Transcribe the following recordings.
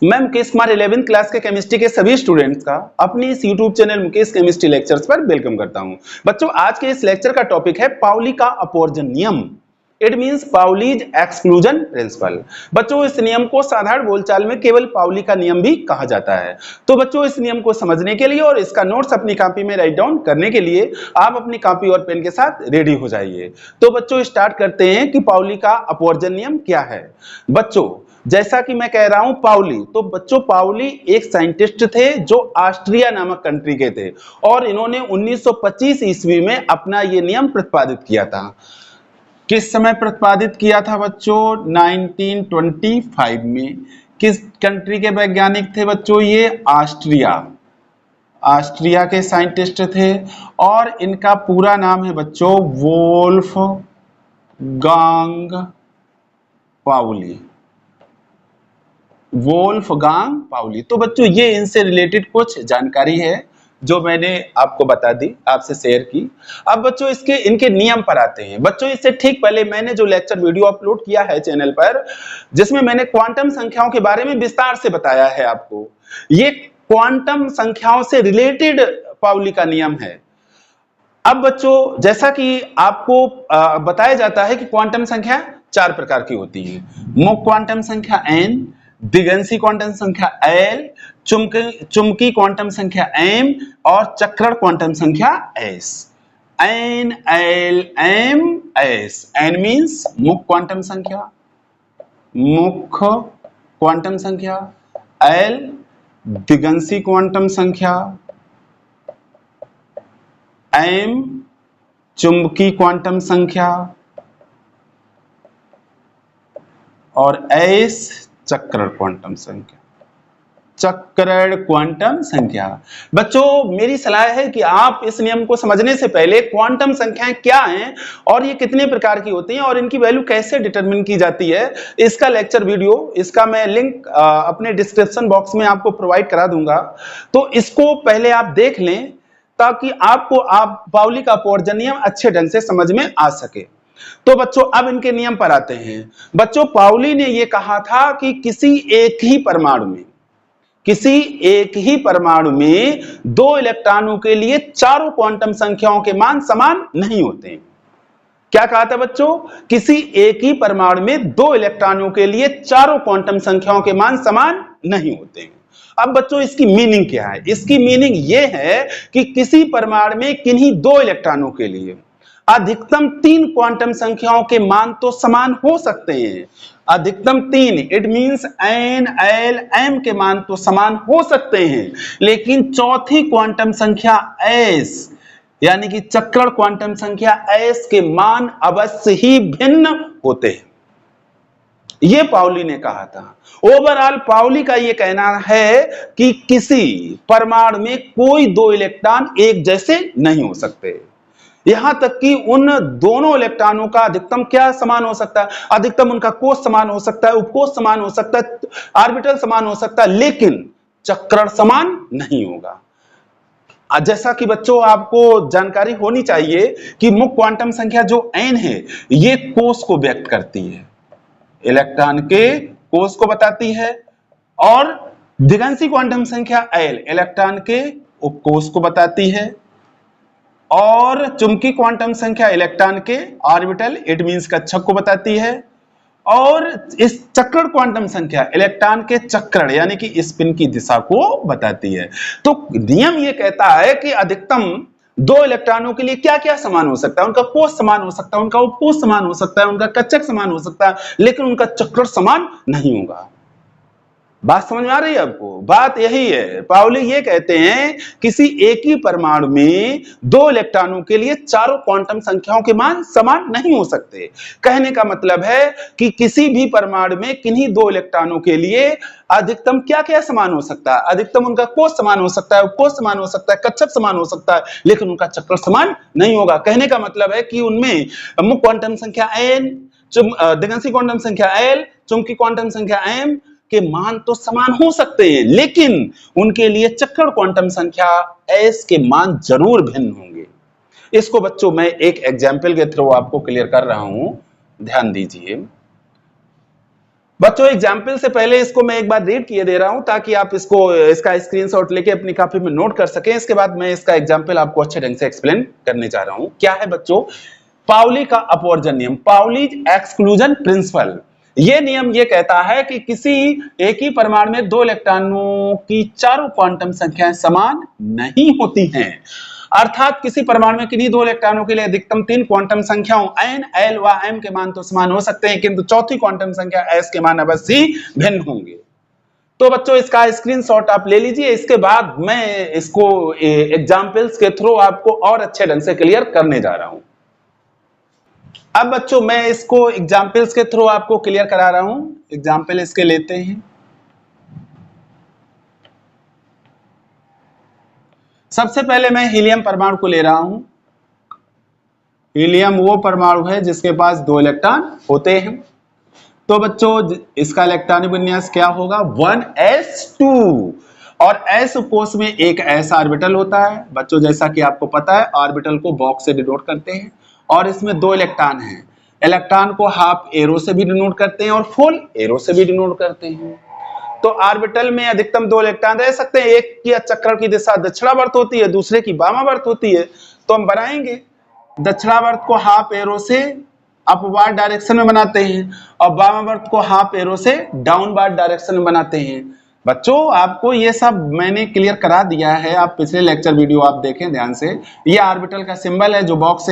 मैं Mukesh Kumar 11th class के chemistry के सभी स्टूडेंट्स का अपने इस YouTube channel Mukesh chemistry lectures पर वेलकम करता हूं। बच्चों, आज के इस लेक्चर का टॉपिक है पाउली का अपवर्जन नियम। It means Pauli's exclusion principle. बच्चों, इस नियम को साधारण बोलचाल में केवल पाउली का नियम भी कहा जाता है। तो बच्चों, इस नियम को समझने के लिए और इसका नोट्स अपनी कॉपी में राइट डाउन करने के लिए आप अपनी कॉपी और पेन के साथ रेडी हो जाइए। तो बच्चों, स्टार्ट करते हैं कि पाउली का अपवर्जन नियम क्या है। बच्चों, जैसा कि मैं कह रहा हूं पाउली, तो बच्चों पाउली एक साइंटिस्ट थे जो ऑस्ट्रिया नामक कंट्री के थे और इन्होंने 1925 ईस्वी में अपना ये नियम प्रतिपादित किया था। किस समय प्रतिपादित किया था बच्चों? 1925 में। किस कंट्री के वैज्ञानिक थे बच्चों? ये ऑस्ट्रिया के साइंटिस्ट थे और इनका पूरा नाम है बच्चों वोल्फगांग पाउली। तो बच्चों, ये इनसे रिलेटेड कुछ जानकारी है जो मैंने आपको बता दी, आपसे शेयर की। अब बच्चों, इनके नियम पर आते हैं। बच्चों, इससे ठीक पहले मैंने जो लेक्चर वीडियो अपलोड किया है चैनल पर, जिसमें मैंने क्वांटम संख्याओं के बारे में विस्तार से बताया है आपको, ये क्वांटम संख्याओं से रिलेटेड पाउली का नियम है। अब बच्चों, जैसा कि आपको बताया जाता है कि क्वांटम संख्या 4 प्रकार की होती है। मुक्त क्वांटम संख्या n, दिगंशी क्वांटम संख्या L, चुंबकीय क्वांटम संख्या M और चक्रण क्वांटम संख्या S। N, L, M, S। N means मुक्त क्वांटम संख्या, L दिगंशी क्वांटम संख्या, M चुंबकीय क्वांटम संख्या और S चक्रण क्वांटम संख्या। बच्चों, मेरी सलाह है कि आप इस नियम को समझने से पहले क्वांटम संख्याएं क्या हैं और ये कितने प्रकार की होती हैं और इनकी वैल्यू कैसे डिटरमिन की जाती है, इसका लेक्चर वीडियो, इसका मैं लिंक अपने डिस्क्रिप्शन बॉक्स में आपको प्रोवाइड करा दूंगा। तो इसको पहले आप देख लें ताकि आपको पाउली का अपवर्जन नियम अच्छे ढंग से समझ में आ सके। तो बच्चों, अब इनके नियम पर आते हैं। बच्चों, पाउली ने यह कहा था कि किसी एक ही परमाणु में 2 इलेक्ट्रॉनों के लिए चारों क्वांटम संख्याओं के मान समान नहीं होते हैं। क्या कहा था बच्चों? किसी एक ही परमाणु में 2 इलेक्ट्रॉनों के लिए चारों क्वांटम संख्याओं के मान समान नहीं होते हैं। अब बच्चों, इसकी मीनिंग क्या है? इसकी मीनिंग यह है कि किसी परमाणु में किन्हीं 2 इलेक्ट्रॉनों के लिए अधिकतम 3 क्वांटम संख्याओं के मान तो समान हो सकते हैं। अधिकतम 3, it means N, L, M के मान तो समान हो सकते हैं, लेकिन चौथी क्वांटम संख्या S यानी कि चक्रण क्वांटम संख्या S के मान अवश्य ही भिन्न होते हैं। यह पाउली ने कहा था। ओवरऑल पाउली का यह कहना है कि किसी परमाणु में कोई 2 इलेक्ट्रॉन एक जैसे नहीं हो सकते। यहां तक कि उन दोनों इलेक्ट्रॉनों का अधिकतम क्या समान हो सकता है? अधिकतम उनका कोष समान हो सकता है, उपकोष समान हो सकता है, ऑर्बिटल समान हो सकता है, लेकिन चक्रण समान नहीं होगा। जैसा कि बच्चों आपको जानकारी होनी चाहिए कि मुक्त क्वांटम संख्या जो n है, ये कोष को व्यक्त करती है, इलेक्ट्रॉन के कोष को बताती है, और दिगंशी क्वांटम संख्या L इलेक्ट्रॉन के उपकोष को बताती है, और चुंबकीय क्वांटम संख्या इलेक्ट्रॉन के ऑर्बिटल इट मींस कक्षक को बताती है, और इस चक्रण क्वांटम संख्या इलेक्ट्रॉन के चक्रण यानी कि स्पिन की दिशा को बताती है। तो नियम यह कहता है कि अधिकतम 2 इलेक्ट्रॉनों के लिए क्या क्या समान हो सकता है? उनका कोष समान हो सकता है, उनका उपकोष समान हो सकता है, उनका कक्षक समान हो सकता है, लेकिन उनका चक्रण समान नहीं होगा। बात समझ में आ रही है आपको? बात यही है। पाउली ये कहते हैं किसी एक ही परमाणु में 2 इलेक्ट्रॉनों के लिए चारों क्वांटम संख्याओं के मान समान नहीं हो सकते। कहने का मतलब है कि किसी भी परमाणु में किन्हीं 2 इलेक्ट्रॉनों के लिए अधिकतम क्या क्या समान हो सकता है? अधिकतम उनका कोष समान हो सकता है, उपकोष समान हो सकता है, कक्षक समान हो सकता है, लेकिन उनका चक्र समान नहीं होगा। कहने का मतलब है कि उनमें मुक्त क्वांटम संख्या N, दिगंशी क्वांटम संख्या L, चुंबकीय क्वांटम संख्या M के मान तो समान हो सकते हैं, लेकिन उनके लिए चक्रण क्वांटम संख्या S के मान जरूर भिन्न होंगे। इसको बच्चों मैं एक एग्जाम्पल के थ्रू आपको क्लियर कर रहा हूं, ध्यान दीजिए। बच्चों एग्जाम्पल से पहले इसको मैं एक बार रीड किए दे रहा हूं ताकि आप इसका स्क्रीनशॉट लेके अपनी कॉपी में नोट कर सकें। इसके बाद मैं इसका एग्जाम्पल आपको अच्छे ढंग से एक्सप्लेन करने जा रहा हूं। क्या है बच्चों, पाउली का अपवर्जन नियम, पाउलीज एक्सक्लूजन प्रिंसिपल। ये नियम ये कहता है कि किसी एक ही परमाणु में दो इलेक्ट्रॉनों की चारों क्वांटम संख्याएं समान नहीं होती हैं। अर्थात किसी परमाणु में किन्हीं दो इलेक्ट्रॉनों के लिए अधिकतम 3 क्वांटम संख्याओं n, l व m के मान तो समान हो सकते हैं, किंतु चौथी क्वांटम संख्या s के मान अवश्य ही भिन्न होंगे। तो बच्चों इसका स्क्रीनशॉट आप ले लीजिए। इसके बाद मैं इसको एग्जाम्पल्स के थ्रू आपको और अच्छे ढंग से क्लियर करने जा रहा हूं। अब बच्चों मैं इसको एग्जाम्पल्स के थ्रू आपको क्लियर करा रहा हूं। एग्जाम्पल इसके लेते हैं। सबसे पहले मैं हीलियम परमाणु को ले रहा हूं। हीलियम वो परमाणु है जिसके पास 2 इलेक्ट्रॉन होते हैं। तो बच्चों इसका इलेक्ट्रॉनिक विन्यास क्या होगा, 1s2 और s कोष में एक s ऑर्बिटल होता है। बच्चों जैसा कि आपको पता है ऑर्बिटल को बॉक्स से डिनोट करते हैं और इसमें 2 इलेक्ट्रॉन हैं। इलेक्ट्रॉन को हाफ एरो से भी डिनोट करते हैं और फुल एरो से भी डिनोट करते हैं। तो ऑर्बिटल में अधिकतम 2 इलेक्ट्रॉन रह सकते हैं। एक की चक्रण की दिशा दक्षिणावर्त होती है, दूसरे की वामावर्त होती है। तो हम बनाएंगे दक्षिणावर्त को हाफ एरो से अपवार्ड डायरेक्शन में बनाते हैं और वामावर्त को हाफ एरो से डाउनवार्ड डायरेक्शन में बनाते हैं। बच्चों आपको ये सब मैंने क्लियर करा दिया है, आप पिछले लेक्चर वीडियो आप देखें ध्यान से। ये ऑर्बिटल का सिंबल है जो बॉक्स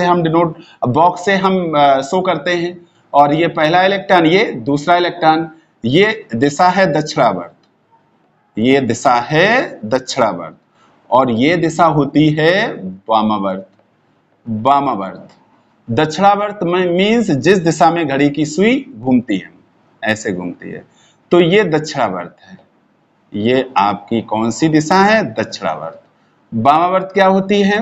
से हम शो करते हैं। और ये पहला इलेक्ट्रॉन, ये दूसरा इलेक्ट्रॉन, ये दिशा है दक्षिणावर्त, ये दिशा है दक्षिणावर्त और ये दिशा होती है वामावर्त। वामावर्त दक्षिणावर्त में मीन्स जिस दिशा में घड़ी की सुई घूमती है, ऐसे घूमती है, तो ये दक्षिणावर्त है। ये आपकी कौन सी दिशा है, दक्षिणावर्त। वामावर्त क्या होती है,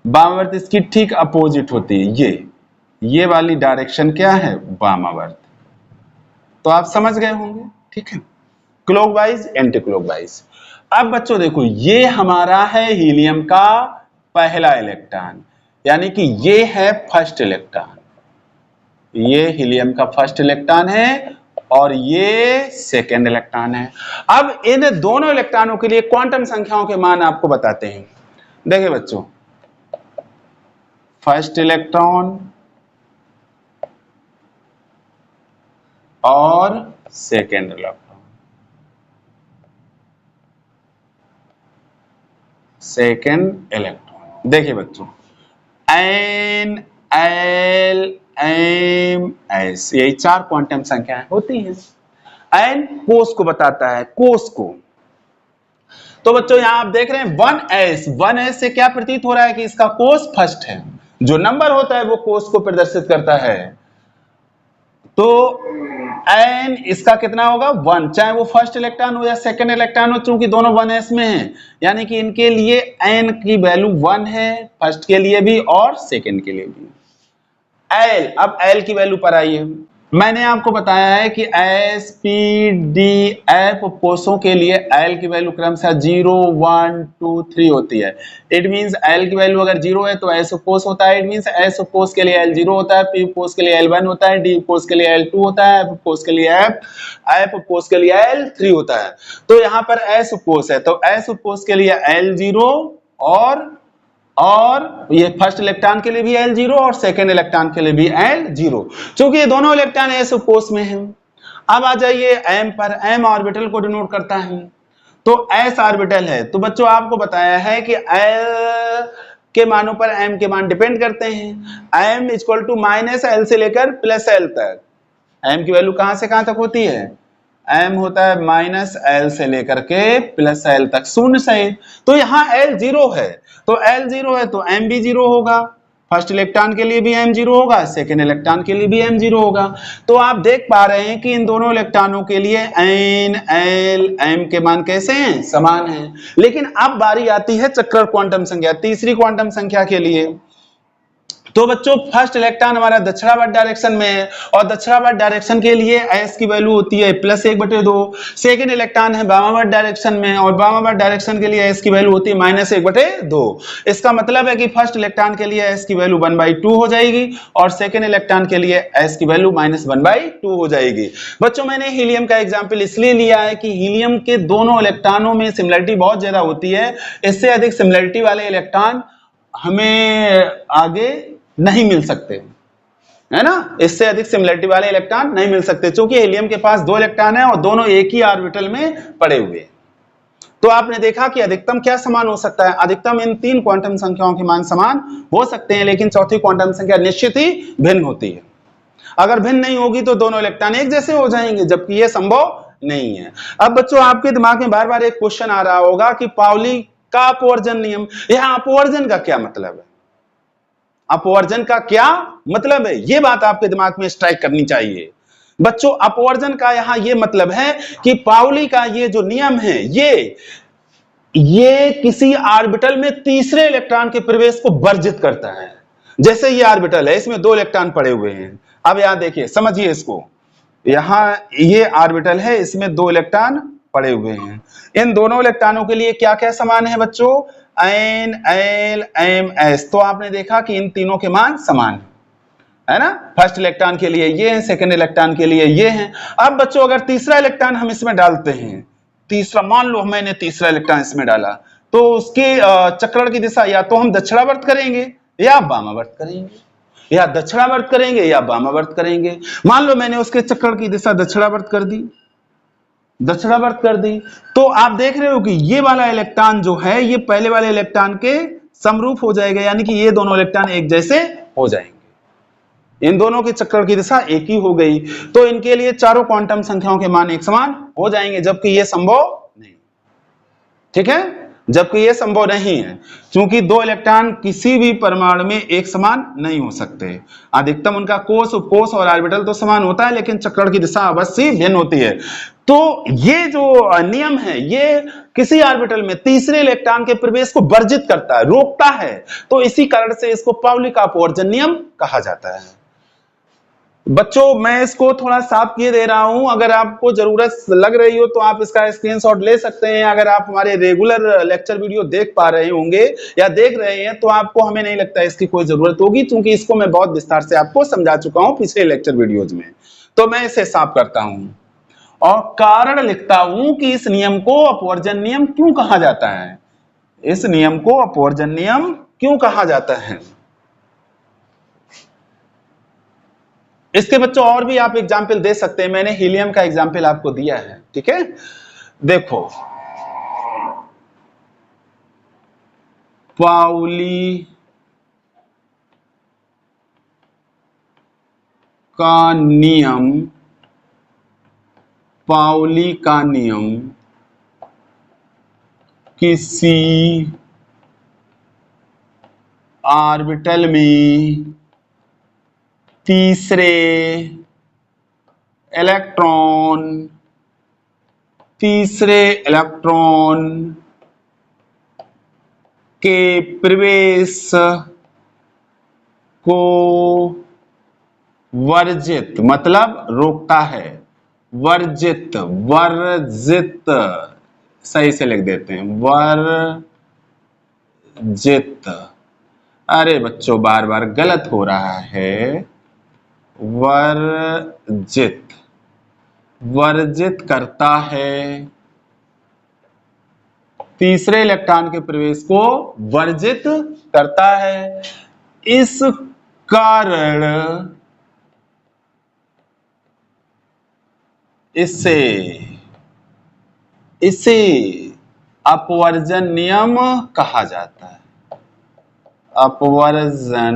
वामावर्त इसकी ठीक अपोजिट होती है। ये वाली डायरेक्शन क्या है, वामावर्त। तो आप समझ गए होंगे, ठीक है, क्लॉकवाइज एंटी क्लॉकवाइज। अब बच्चों देखो ये हमारा है हीलियम का पहला इलेक्ट्रॉन, यानी कि ये है फर्स्ट इलेक्ट्रॉन। ये हीलियम का फर्स्ट इलेक्ट्रॉन है और ये सेकेंड इलेक्ट्रॉन है। अब इन दोनों इलेक्ट्रॉनों के लिए क्वांटम संख्याओं के मान आपको बताते हैं। देखिए बच्चों, फर्स्ट इलेक्ट्रॉन और सेकेंड इलेक्ट्रॉन, सेकेंड इलेक्ट्रॉन। देखिए बच्चों N, L, M, S, यही 4 क्वांटम संख्याएं होती हैं। N कोष को बताता है, कोष को। तो बच्चों यहां आप देख रहे हैं 1s से क्या प्रतीत हो रहा है कि इसका कोष फर्स्ट है। जो नंबर होता है वो कोष को प्रदर्शित करता है। तो n इसका कितना होगा, 1, चाहे वो फर्स्ट इलेक्ट्रॉन हो या सेकंड इलेक्ट्रॉन हो, चूंकि दोनों 1s में हैं, यानी कि इनके लिए n की वैल्यू 1 है, फर्स्ट के लिए भी और सेकंड के लिए भी। l, अब l की वैल्यू पर आइए। मैंने आपको बताया है कि s, p, d, f कोषों के लिए l की वैल्यू क्रमशः 0, 1, 2, 3 होती है। इट मींस l की वैल्यू अगर 0 है तो s कोष होता है। इट मींस s कोष के लिए l0 होता है, p कोष के लिए l1 होता है, d कोष के लिए l2 होता है, f कोष के लिए f कोष के लिए l3 होता है। तो यहाँ पर s कोष है तो s कोष के लिए l0 और ये फर्स्ट इलेक्ट्रॉन के लिए भी L0 और सेकेंड इलेक्ट्रॉन के लिए भी L0, क्योंकि ये दोनों इलेक्ट्रॉन s कोष में हैं। अब आ जाइए m पर। m ऑर्बिटल को डिनोट करता है, तो s ऑर्बिटल है। तो बच्चों आपको बताया है कि L के मानों पर m के मान डिपेंड करते हैं। m इक्वल टू -L से लेकर +L तक। m की वैल्यू कहां से कहां तक होती है, m होता है -L से लेकर के +L तक, 0 से। तो यहाँ L0 है, तो L0 है तो m भी 0 होगा। फर्स्ट इलेक्ट्रॉन के लिए भी m0 होगा, सेकेंड इलेक्ट्रॉन के लिए भी m0 होगा। तो आप देख पा रहे हैं कि इन दोनों इलेक्ट्रॉनों के लिए n, l, m के मान कैसे हैं, समान हैं। लेकिन अब बारी आती है चक्कर क्वांटम संख्या, तीसरी क्वांटम संख्या के लिए। तो बच्चों फर्स्ट इलेक्ट्रॉन हमारा दक्षिणावर्त डायरेक्शन में है और दक्षिणावर्त डायरेक्शन के लिए s की वैल्यू होती है +1/2। सेकेंड इलेक्ट्रॉन है वामावर्त डायरेक्शन में और वामावर्त डायरेक्शन के लिए s की वैल्यू होती है -1/2। इसका मतलब है कि फर्स्ट इलेक्ट्रॉन के लिए s की वैल्यू 1/2 हो जाएगी और सेकेंड इलेक्ट्रॉन के लिए s की वैल्यू -1/2 हो जाएगी। बच्चों मैंने हीलियम का एग्जाम्पल इसलिए लिया है कि हीलियम के दोनों इलेक्ट्रॉनों में सिमिलरिटी बहुत ज्यादा होती है। इससे अधिक सिमिलरिटी वाले इलेक्ट्रॉन हमें आगे नहीं मिल सकते, है ना। इससे अधिक सिमिलरिटी वाले इलेक्ट्रॉन नहीं मिल सकते क्योंकि हीलियम के पास 2 इलेक्ट्रॉन है और दोनों एक ही ऑर्बिटल में पड़े हुए। तो आपने देखा कि अधिकतम क्या समान हो सकता है, अधिकतम इन 3 क्वांटम संख्याओं के मान समान हो सकते हैं, लेकिन चौथी क्वांटम संख्या निश्चित ही भिन्न होती है। अगर भिन्न नहीं होगी तो दोनों इलेक्ट्रॉन एक जैसे हो जाएंगे, जबकि यह संभव नहीं है। अब बच्चों आपके दिमाग में बार बार एक क्वेश्चन आ रहा होगा कि पाउली का अपवर्जन नियम, यहां अपवर्जन का क्या मतलब है, अपवर्जन का क्या मतलब है, यह बात आपके दिमाग में स्ट्राइक करनी चाहिए। बच्चों अपवर्जन का यहां यह मतलब है कि पाउली का ये जो नियम है ये किसी ऑर्बिटल में तीसरे इलेक्ट्रॉन के प्रवेश को वर्जित करता है। जैसे ये ऑर्बिटल है, इसमें 2 इलेक्ट्रॉन पड़े हुए हैं। अब यहां देखिए, समझिए इसको, यहां ये ऑर्बिटल है, इसमें 2 इलेक्ट्रॉन पड़े हुए हैं। इन दोनों इलेक्ट्रॉनों के लिए क्या क्या समान है बच्चों, n l m s। तो आपने देखा कि इन तीनों के मान समान है ना। फर्स्ट इलेक्ट्रॉन के लिए ये है, सेकंड इलेक्ट्रॉन के लिए ये है। अब बच्चों अगर तीसरा इलेक्ट्रॉन हम इसमें डालते हैं, तीसरा मान लो मैंने तीसरा इलेक्ट्रॉन इसमें डाला, तो उसके चक्रण की दिशा या तो हम दक्षिणावर्त करेंगे या वामावर्त करेंगे, या दक्षिणावर्त करेंगे या वामावर्त करेंगे। मान लो मैंने उसके चक्रण की दिशा दक्षिणावर्त कर दी, दक्षिणावर्त कर दी, तो आप देख रहे हो कि ये वाला इलेक्ट्रॉन जो है ये पहले वाले इलेक्ट्रॉन के समरूप हो जाएगा, यानी कि ये दोनों इलेक्ट्रॉन एक जैसे हो जाएंगे। इन दोनों के चक्कर की दिशा एक ही हो गई, तो इनके लिए चारों क्वांटम संख्याओं के मान एक समान हो जाएंगे, जबकि यह संभव नहीं। ठीक है, जबकि यह संभव नहीं है क्योंकि 2 इलेक्ट्रॉन किसी भी परमाणु में एक समान नहीं हो सकते। अधिकतम उनका कोश, उपकोश और ऑर्बिटल तो समान होता है, लेकिन चक्रण की दिशा अवश्य भिन्न होती है। तो ये जो नियम है ये किसी ऑर्बिटल में तीसरे इलेक्ट्रॉन के प्रवेश को वर्जित करता है, रोकता है। तो इसी कारण से इसको पाउली का अपवर्जन नियम कहा जाता है। बच्चों मैं इसको थोड़ा साफ किए दे रहा हूं, अगर आपको जरूरत लग रही हो तो आप इसका स्क्रीनशॉट ले सकते हैं। अगर आप हमारे रेगुलर लेक्चर वीडियो देख पा रहे होंगे या देख रहे हैं तो आपको, हमें नहीं लगता इसकी कोई जरूरत होगी, क्योंकि इसको मैं बहुत विस्तार से आपको समझा चुका हूं पिछले लेक्चर वीडियोज में। तो मैं इसे साफ करता हूं और कारण लिखता हूं कि इस नियम को अपवर्जन नियम क्यों कहा जाता है, इस नियम को अपवर्जन नियम क्यों कहा जाता है। इसके बच्चों और भी आप एग्जाम्पल दे सकते हैं, मैंने हीलियम का एग्जाम्पल आपको दिया है। ठीक है, देखो पाउली का नियम, पाउली का नियम किसी ऑर्बिटल में तीसरे इलेक्ट्रॉन के प्रवेश को वर्जित, मतलब रोकता है, वर्जित सही से लिख देते हैं, वर्जित। अरे बच्चों बार बार गलत हो रहा है, वर्जित करता है, तीसरे इलेक्ट्रॉन के प्रवेश को वर्जित करता है। इस कारण इसे अपवर्जन नियम कहा जाता है। अपवर्जन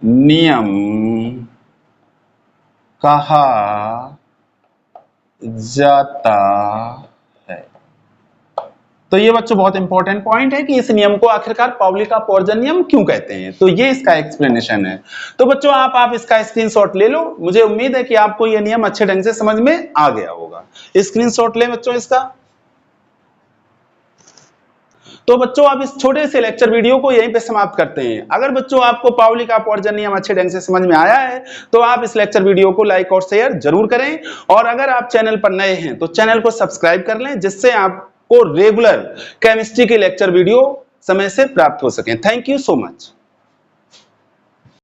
नियम कहा जाता है। तो ये बच्चों बहुत इंपॉर्टेंट पॉइंट है कि इस नियम को आखिरकार पाउली का अपवर्जन नियम क्यों कहते हैं, तो ये इसका एक्सप्लेनेशन है। तो बच्चों आप इसका स्क्रीनशॉट ले लो, मुझे उम्मीद है कि आपको ये नियम अच्छे ढंग से समझ में आ गया होगा। स्क्रीनशॉट ले बच्चों इसका। तो बच्चों आप इस छोटे से लेक्चर वीडियो को यहीं पे समाप्त करते हैं। अगर बच्चों आपको पाउली का अपवर्जन नियम अच्छे ढंग से समझ में आया है तो आप इस लेक्चर वीडियो को लाइक और शेयर जरूर करें, और अगर आप चैनल पर नए हैं तो चैनल को सब्सक्राइब कर लें, जिससे आपको रेगुलर केमिस्ट्री के लेक्चर वीडियो समय से प्राप्त हो सके। Thank you so much.